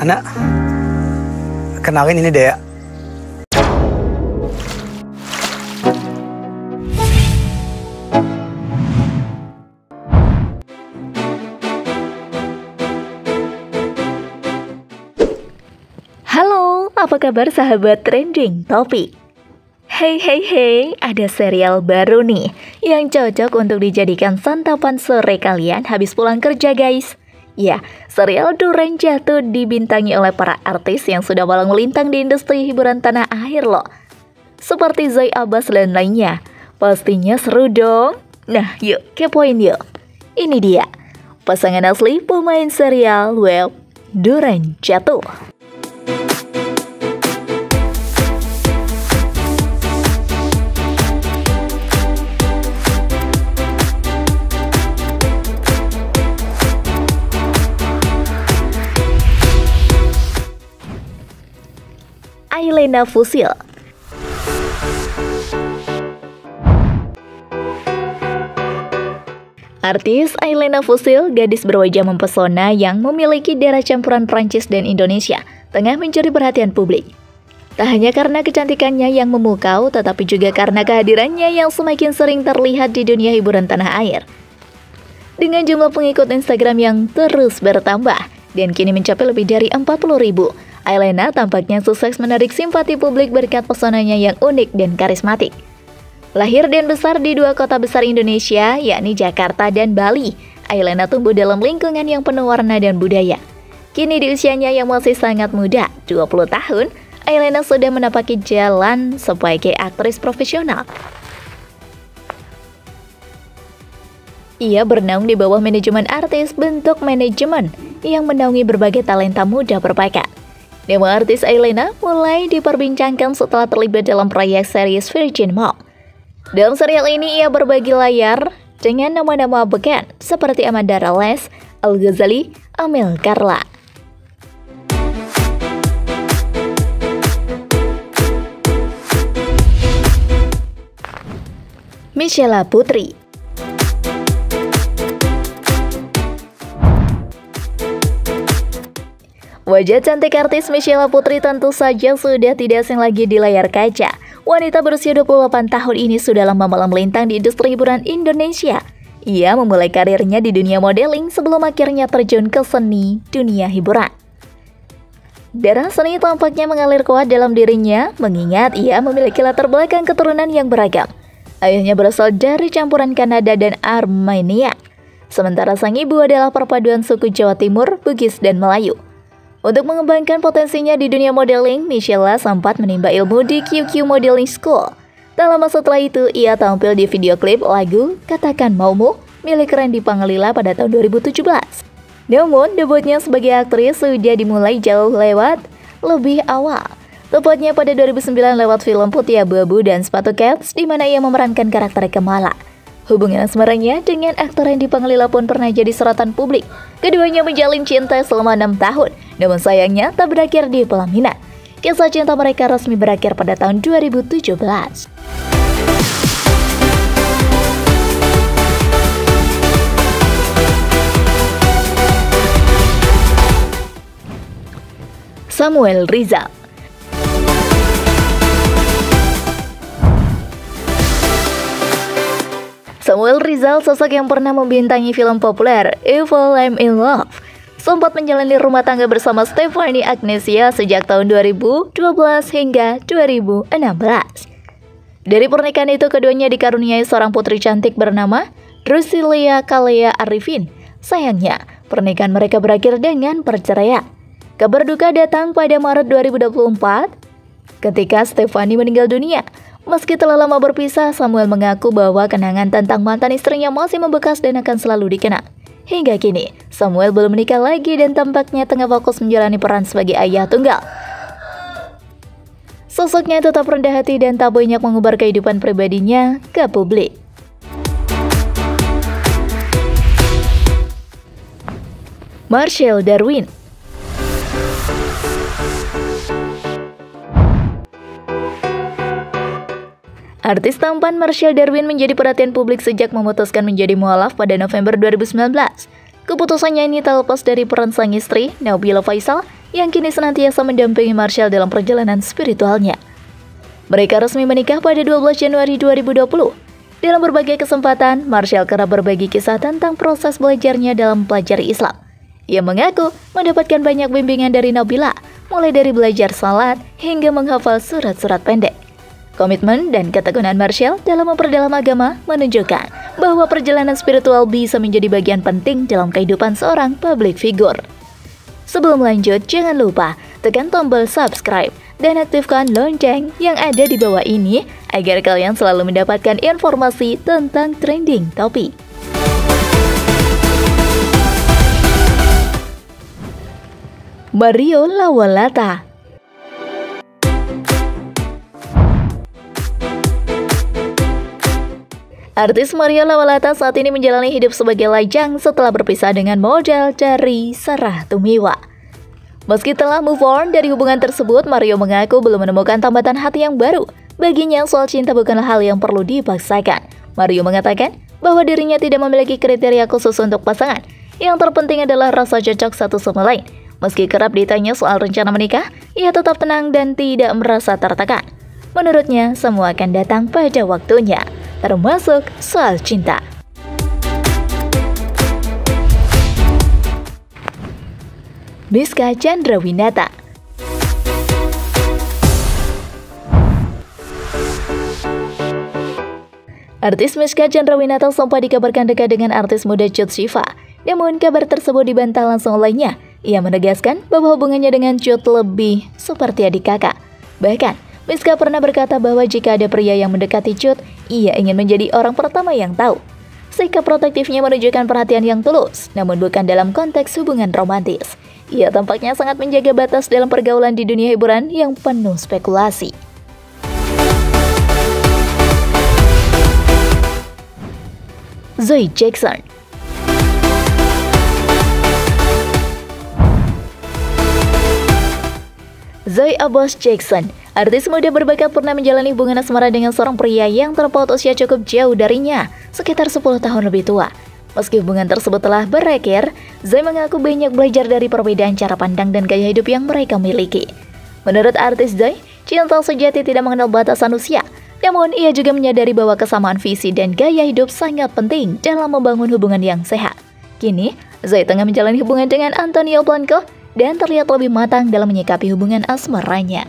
Anak, kenalin ini Dea. Halo, apa kabar sahabat Trending Topik? Hey, ada serial baru nih yang cocok untuk dijadikan santapan sore kalian habis pulang kerja guys. Ya, serial Duren Jatuh dibintangi oleh para artis yang sudah malang melintang di industri hiburan tanah air loh. Seperti Zoy Abbas dan lainnya. Pastinya seru dong. Nah, yuk kepoin yuk. Ini dia, pasangan asli pemain serial web Duren Jatuh. Ailena Fusil. Artis Ailena Fusil, gadis berwajah mempesona yang memiliki darah campuran Prancis dan Indonesia, tengah mencuri perhatian publik. Tak hanya karena kecantikannya yang memukau, tetapi juga karena kehadirannya yang semakin sering terlihat di dunia hiburan tanah air. Dengan jumlah pengikut Instagram yang terus bertambah dan kini mencapai lebih dari 40.000, Ailena tampaknya sukses menarik simpati publik berkat pesonanya yang unik dan karismatik. Lahir dan besar di dua kota besar Indonesia, yakni Jakarta dan Bali, Ailena tumbuh dalam lingkungan yang penuh warna dan budaya. Kini di usianya yang masih sangat muda, 20 tahun, Ailena sudah menapaki jalan sebagai aktris profesional. Ia bernaung di bawah manajemen artis bentuk manajemen yang menaungi berbagai talenta muda berbakat. Nama artis Ailena mulai diperbincangkan setelah terlibat dalam proyek series Virgin Mall. Dalam serial ini ia berbagi layar dengan nama-nama beken seperti Amanda Rales, Al-Ghazali, Amel Carla. Michela Putri. Wajah cantik artis Michela Putri tentu saja sudah tidak asing lagi di layar kaca. Wanita berusia 28 tahun ini sudah lama malang melintang di industri hiburan Indonesia. Ia memulai karirnya di dunia modeling sebelum akhirnya terjun ke seni dunia hiburan. Darah seni tampaknya mengalir kuat dalam dirinya, mengingat ia memiliki latar belakang keturunan yang beragam. Ayahnya berasal dari campuran Kanada dan Armenia, sementara sang ibu adalah perpaduan suku Jawa Timur, Bugis, dan Melayu. Untuk mengembangkan potensinya di dunia modeling, Michela sempat menimba ilmu di QQ Modeling School. Tak lama setelah itu, ia tampil di video klip lagu Katakan Maumu milik Randy Pangalila pada tahun 2017. Namun, debutnya sebagai aktris sudah dimulai jauh lebih awal. Tepatnya pada 2009 lewat film Putih Abu-Abu dan Sepatu Kets, di mana ia memerankan karakter Kemala. Hubungan asmaranya dengan aktor Randy Pangalila pun pernah jadi sorotan publik. Keduanya menjalin cinta selama 6 tahun, namun sayangnya tak berakhir di pelaminan. Kisah cinta mereka resmi berakhir pada tahun 2017. Samuel Rizal. Samuel Rizal, sosok yang pernah membintangi film populer Evil I'm in Love, sempat menjalani rumah tangga bersama Stephanie Agnesia sejak tahun 2012 hingga 2016. Dari pernikahan itu, keduanya dikaruniai seorang putri cantik bernama Drusilia Kalea Arifin. Sayangnya, pernikahan mereka berakhir dengan perceraian. Kabar duka datang pada Maret 2024 ketika Stephanie meninggal dunia. Meski telah lama berpisah, Samuel mengaku bahwa kenangan tentang mantan istrinya masih membekas dan akan selalu dikenang. Hingga kini, Samuel belum menikah lagi dan tampaknya tengah fokus menjalani peran sebagai ayah tunggal. Sosoknya tetap rendah hati dan tak banyak mengubar kehidupan pribadinya ke publik. Marcel Darwin. Artis tampan Marcel Darwin menjadi perhatian publik sejak memutuskan menjadi mualaf pada November 2019. Keputusannya ini terlepas dari peran sang istri, Nabila Faisal, yang kini senantiasa mendampingi Marshall dalam perjalanan spiritualnya. Mereka resmi menikah pada 12 Januari 2020. Dalam berbagai kesempatan, Marshall kerap berbagi kisah tentang proses belajarnya dalam mempelajari Islam. Ia mengaku mendapatkan banyak bimbingan dari Nabila, mulai dari belajar salat hingga menghafal surat-surat pendek. Komitmen dan ketekunan Marshall dalam memperdalam agama menunjukkan bahwa perjalanan spiritual bisa menjadi bagian penting dalam kehidupan seorang public figure. Sebelum lanjut, jangan lupa tekan tombol subscribe dan aktifkan lonceng yang ada di bawah ini agar kalian selalu mendapatkan informasi tentang trending topik. Mario Lawalata. Artis Mario Lawalata saat ini menjalani hidup sebagai lajang setelah berpisah dengan model dari Sarah Tumiwa. Meski telah move on dari hubungan tersebut, Mario mengaku belum menemukan tambatan hati yang baru. Baginya, soal cinta bukanlah hal yang perlu dipaksakan. Mario mengatakan bahwa dirinya tidak memiliki kriteria khusus untuk pasangan. Yang terpenting adalah rasa cocok satu sama lain. Meski kerap ditanya soal rencana menikah, ia tetap tenang dan tidak merasa tertekan. Menurutnya, semua akan datang pada waktunya, termasuk soal cinta. Miska Chandrawinata. Artis Miska Chandrawinata sempat dikabarkan dekat dengan artis muda Cut Syifa. Namun kabar tersebut dibantah langsung olehnya. Ia menegaskan bahwa hubungannya dengan Cut lebih seperti adik kakak. Bahkan, Miska pernah berkata bahwa jika ada pria yang mendekati Cut, ia ingin menjadi orang pertama yang tahu. Sikap protektifnya menunjukkan perhatian yang tulus, namun bukan dalam konteks hubungan romantis. Ia tampaknya sangat menjaga batas dalam pergaulan di dunia hiburan yang penuh spekulasi. Zoe Jackson. Zoe Abos Jackson, artis muda berbakat, pernah menjalani hubungan asmara dengan seorang pria yang terpaut usia cukup jauh darinya, sekitar 10 tahun lebih tua. Meski hubungan tersebut telah berakhir, Zoe mengaku banyak belajar dari perbedaan cara pandang dan gaya hidup yang mereka miliki. Menurut artis Zoe, cinta sejati tidak mengenal batasan usia. Namun, ia juga menyadari bahwa kesamaan visi dan gaya hidup sangat penting dalam membangun hubungan yang sehat. Kini, Zoe tengah menjalani hubungan dengan Antonio Blanco dan terlihat lebih matang dalam menyikapi hubungan asmaranya.